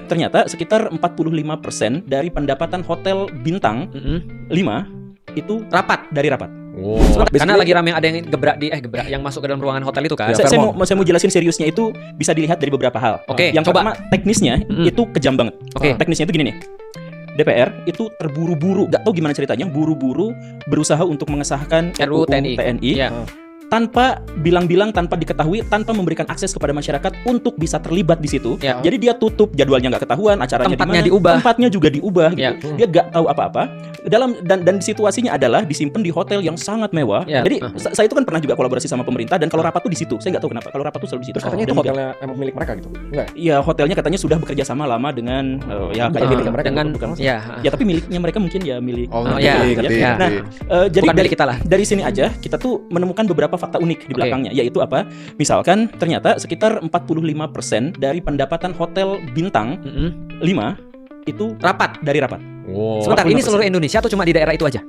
ternyata sekitar 45% dari pendapatan hotel bintang 5 itu Rapat. dari rapat. Oh. Karena lagi rame ada yang gebrak yang masuk ke dalam ruangan hotel itu kan. Saya mau jelasin seriusnya itu bisa dilihat dari beberapa hal. Oke, Yang coba. pertama teknisnya itu kejam banget. Oke. Teknisnya itu gini nih. DPR itu terburu-buru, gak tahu gimana ceritanya, buru-buru berusaha untuk mengesahkan RUU TNI. TNI tanpa bilang-bilang, tanpa diketahui, tanpa memberikan akses kepada masyarakat untuk bisa terlibat di situ. Ya. Jadi dia tutup, jadwalnya nggak ketahuan, acaranya Tempatnya di mana, diubah. tempatnya juga diubah gitu. Ya. Dia nggak tahu apa-apa. Dan situasinya adalah disimpan di hotel yang sangat mewah. Ya. Jadi saya itu kan pernah juga kolaborasi sama pemerintah, dan kalau rapat tuh di situ. Saya nggak tahu kenapa. Kalau rapat tuh selalu di situ. Terus katanya itu Dan hotelnya emang milik mereka gitu? Enggak? Iya, hotelnya katanya sudah bekerja sama lama dengan kayak milik mereka dengan bukan. ya. Ya, tapi miliknya mereka mungkin ya milik. Ngerti. Nah, jadi Bukan milik kita lah. dari sini aja kita tuh menemukan beberapa fakta unik di belakangnya, yaitu apa? Misalkan ternyata sekitar 45% dari pendapatan hotel bintang 5 itu Rapat. dari rapat. Oh. Sebentar, ini 45%. seluruh Indonesia atau cuma di daerah itu aja?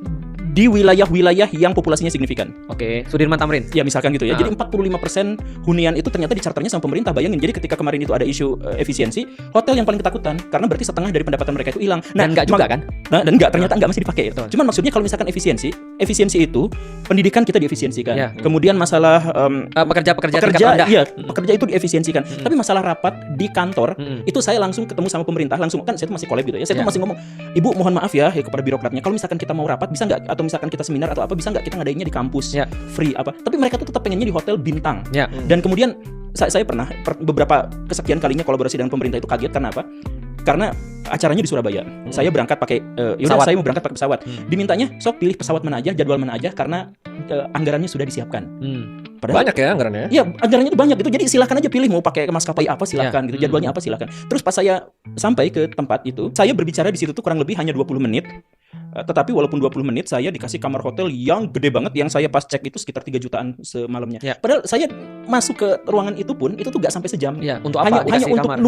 Di wilayah-wilayah yang populasinya signifikan. Oke, Sudirman Tamrin. Ya misalkan gitu ya. Jadi 45% hunian itu ternyata dicarternya sama pemerintah. Bayangin. Jadi ketika kemarin itu ada isu efisiensi, hotel yang paling ketakutan karena berarti setengah dari pendapatan mereka itu hilang. Dan enggak juga kan? Dan ternyata enggak masih dipakai. Betul. Cuman maksudnya kalau misalkan efisiensi itu pendidikan kita diefisiensikan. Ya. Kemudian masalah Pekerja tingkat rendah. iya, pekerja itu diefisiensikan. Tapi masalah rapat di kantor itu saya langsung ketemu sama pemerintah, langsung kan saya tuh masih collab gitu ya. Saya tuh masih ngomong, "Ibu, mohon maaf ya kepada birokratnya. Kalau misalkan kita mau rapat bisa nggak, atau misalkan kita seminar atau apa, bisa nggak kita ngadainnya di kampus free apa?" Tapi mereka tuh tetap pengennya di hotel bintang. Ya. Dan kemudian saya pernah beberapa kesekian kalinya kolaborasi dengan pemerintah itu kaget karena apa? Karena acaranya di Surabaya. Saya berangkat pakai yaudah saya mau berangkat pakai pesawat. Dimintanya, "Sok pilih pesawat mana aja, jadwal mana aja karena anggarannya sudah disiapkan." Padahal Banyak ya anggarannya? iya, anggarannya itu banyak gitu. Jadi silakan aja pilih mau pakai maskapai apa silakan gitu, jadwalnya apa silakan. Terus pas saya sampai ke tempat itu, saya berbicara di situ tuh kurang lebih hanya 20 menit. Tetapi walaupun 20 menit saya dikasih kamar hotel yang gede banget, yang saya pas cek itu sekitar 3 jutaan semalamnya. Padahal saya masuk ke ruangan itu pun itu tuh gak sampai sejam. Ya, untuk apa? Hanya untuk kamar.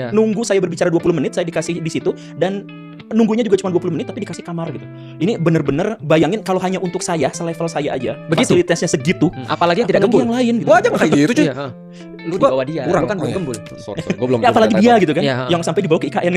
nunggu saya berbicara 20 menit saya dikasih di situ, dan nunggunya juga cuma 20 menit tapi dikasih kamar gitu. Ini bener-bener bayangin kalau hanya untuk saya, selevel saya aja, begitu fasilitasnya segitu. Apalagi yang tidak Apalagi gembul. yang lain gitu. Gua aja kayak gitu cuy. Lu di bawah dia, Kurang lu kan belum gembul. Sorry, gua belum. Ya, apalagi dia gitu kan, Iya. yang sampai dibawa ke IKN.